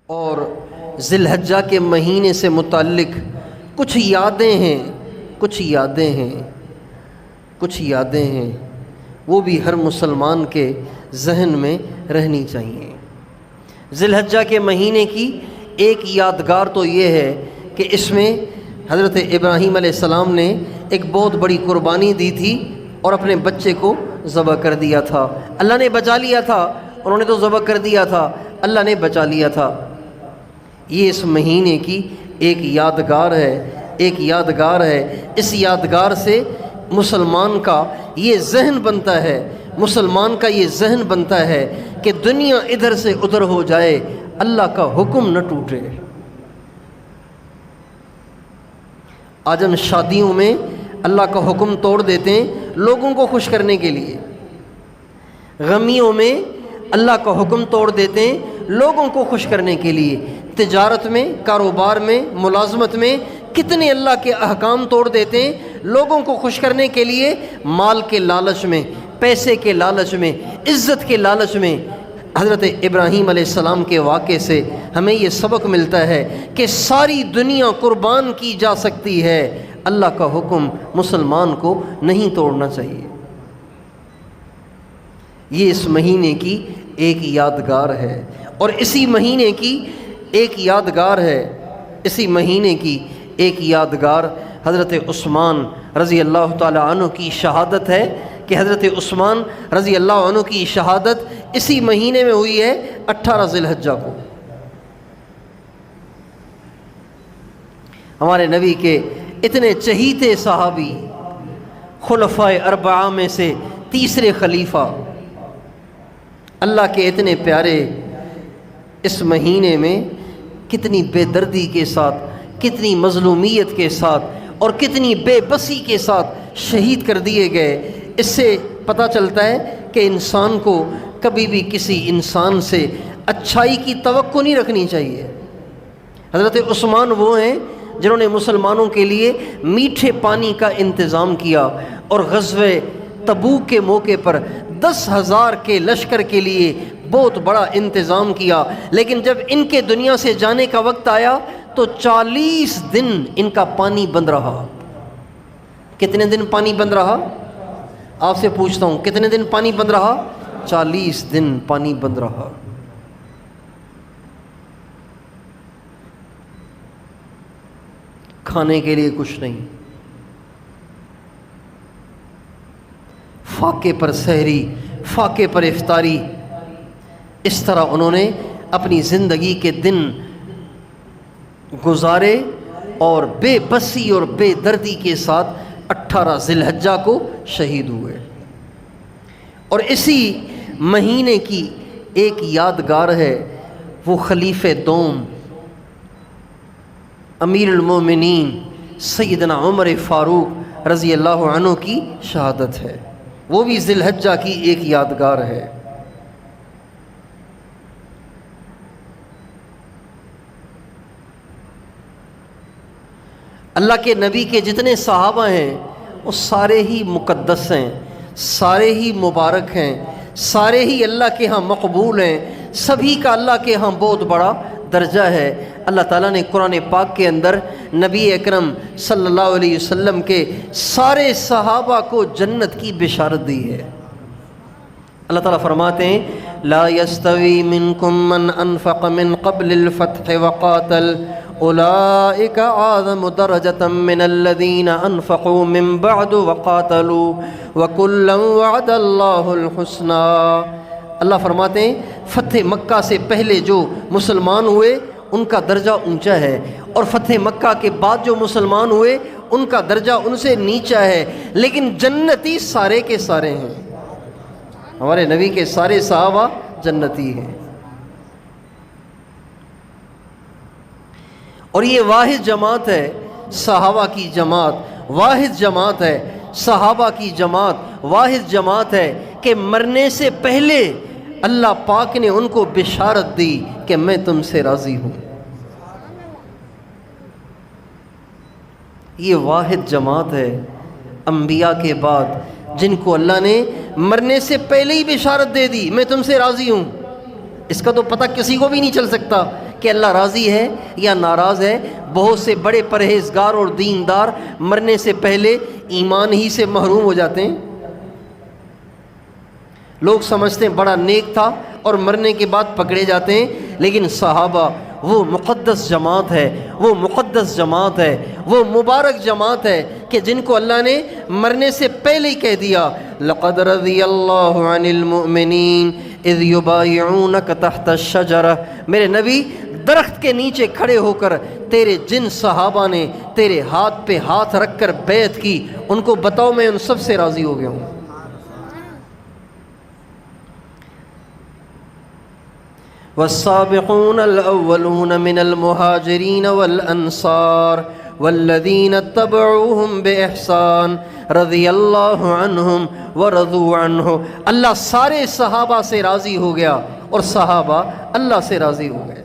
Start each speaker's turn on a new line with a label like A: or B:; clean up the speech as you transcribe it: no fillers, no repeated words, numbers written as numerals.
A: اور ذی الحجہ کے مہینے سے متعلق کچھ یادیں ہیں وہ بھی ہر مسلمان کے ذہن میں رہنی چاہیے۔ ذی الحجہ کے مہینے کی ایک یادگار تو یہ ہے کہ اس میں حضرت ابراہیم علیہ السلام نے ایک بہت بڑی قربانی دی تھی اور اپنے بچے کو ذبح کر دیا تھا۔ اللہ نے بچا لیا تھا، انہوں نے تو ذبح کر دیا تھا، اللہ نے بچا لیا تھا۔ یہ اس مہینے کی ایک یادگار ہے۔ اس یادگار سے مسلمان کا یہ ذہن بنتا ہے کہ دنیا ادھر سے ادھر ہو جائے، اللہ کا حکم نہ ٹوٹے۔ آج ہم شادیوں میں اللہ کا حکم توڑ دیتے ہیں لوگوں کو خوش کرنے کے لیے، غمیوں میں اللہ کا حکم توڑ دیتے ہیں لوگوں کو خوش کرنے کے لیے، تجارت میں، کاروبار میں، ملازمت میں کتنے اللہ کے احکام توڑ دیتے ہیں لوگوں کو خوش کرنے کے لیے، مال کے لالچ میں، پیسے کے لالچ میں، عزت کے لالچ میں۔ حضرت ابراہیم علیہ السلام کے واقعے سے ہمیں یہ سبق ملتا ہے کہ ساری دنیا قربان کی جا سکتی ہے، اللہ کا حکم مسلمان کو نہیں توڑنا چاہیے۔ یہ اس مہینے کی ایک یادگار ہے، اور اسی مہینے کی ایک یادگار حضرت عثمان رضی اللہ تعالی عنہ کی شہادت ہے کہ حضرت عثمان رضی اللہ عنہ کی شہادت اسی مہینے میں ہوئی ہے، 18 ذی الحجہ کو۔ ہمارے نبی کے اتنے چہیتے صحابی، خلفائے اربعہ میں سے تیسرے خلیفہ، اللہ کے اتنے پیارے، اس مہینے میں کتنی بے دردی کے ساتھ، کتنی مظلومیت کے ساتھ اور کتنی بے بسی کے ساتھ شہید کر دیے گئے۔ اس سے پتہ چلتا ہے کہ انسان کو کبھی بھی کسی انسان سے اچھائی کی توقع نہیں رکھنی چاہیے۔ حضرت عثمان وہ ہیں جنہوں نے مسلمانوں کے لیے میٹھے پانی کا انتظام کیا، اور غزوہ تبوک کے موقع پر 10,000 کے لشکر کے لیے بہت بڑا انتظام کیا، لیکن جب ان کے دنیا سے جانے کا وقت آیا تو 40 دن ان کا پانی بند رہا۔ کتنے دن پانی بند رہا؟ آپ سے پوچھتا ہوں، کتنے دن پانی بند رہا؟ 40 دن پانی بند رہا۔ کھانے کے لیے کچھ نہیں، فاقے پر سحری، فاقے پر افطاری، اس طرح انہوں نے اپنی زندگی کے دن گزارے، اور بے بسی اور بے دردی کے ساتھ 18 ذی الحجہ کو شہید ہوئے۔ اور اسی مہینے کی ایک یادگار ہے، وہ خلیفہ دوم امیر المومنین سیدنا عمر فاروق رضی اللہ عنہ کی شہادت ہے، وہ بھی ذی الحجہ کی ایک یادگار ہے۔ اللہ کے نبی کے جتنے صحابہ ہیں وہ سارے ہی مقدس ہیں، سارے ہی مبارک ہیں، سارے ہی اللہ کے ہاں مقبول ہیں، سبھی کا اللہ کے ہاں بہت بڑا درجہ ہے۔ اللہ تعالیٰ نے قرآن پاک کے اندر نبی اکرم صلی اللہ علیہ وسلم کے سارے صحابہ کو جنت کی بشارت دی ہے۔ اللہ تعالیٰ فرماتے ہیں لا يستوی منکم من انفق من قبل الفتح وقاتل اولئک اعظم درجة من الذین انفقوا من بعد وقاتلوا وکلا وعد اللہ الحسنى۔ اللہ فرماتے ہیں فتح مکہ سے پہلے جو مسلمان ہوئے ان کا درجہ اونچا ہے، اور فتح مکہ کے بعد جو مسلمان ہوئے ان کا درجہ ان سے نیچا ہے، لیکن جنتی سارے کے سارے ہیں۔ ہمارے نبی کے سارے صحابہ جنتی ہیں، اور یہ واحد جماعت ہے، صحابہ کی جماعت واحد جماعت ہے، صحابہ کی جماعت واحد جماعت ہے کہ مرنے سے پہلے اللہ پاک نے ان کو بشارت دی کہ میں تم سے راضی ہوں۔ یہ واحد جماعت ہے انبیاء کے بعد جن کو اللہ نے مرنے سے پہلے ہی بشارت دے دی میں تم سے راضی ہوں۔ اس کا تو پتہ کسی کو بھی نہیں چل سکتا کہ اللہ راضی ہے یا ناراض ہے؟ بہت سے بڑے پرہیزگار اور دیندار مرنے سے پہلے ایمان ہی سے محروم ہو جاتے ہیں۔ لوگ سمجھتے ہیں بڑا نیک تھا اور مرنے کے بعد پکڑے جاتے ہیں، لیکن صحابہ وہ مقدس جماعت ہے، وہ مقدس جماعت ہے، وہ مبارک جماعت ہے کہ جن کو اللہ نے مرنے سے پہلے ہی کہہ دیا لقد رضی اللہ عن المؤمنین اذ یبایعونک تحت الشجرہ۔ میرے نبی، درخت کے نیچے کھڑے ہو کر تیرے جن صحابہ نے تیرے ہاتھ پہ ہاتھ رکھ کر بیعت کی، ان کو بتاؤ میں ان سب سے راضی ہو گیا ہوں۔ والسابقون الأولون من المهاجرين والأنصار والذين اتبعوهم بإحسان رضی اللہ عنہم ورضوا عنہ۔ اللہ سارے صحابہ سے راضی ہو گیا اور صحابہ اللہ سے راضی ہو گئے۔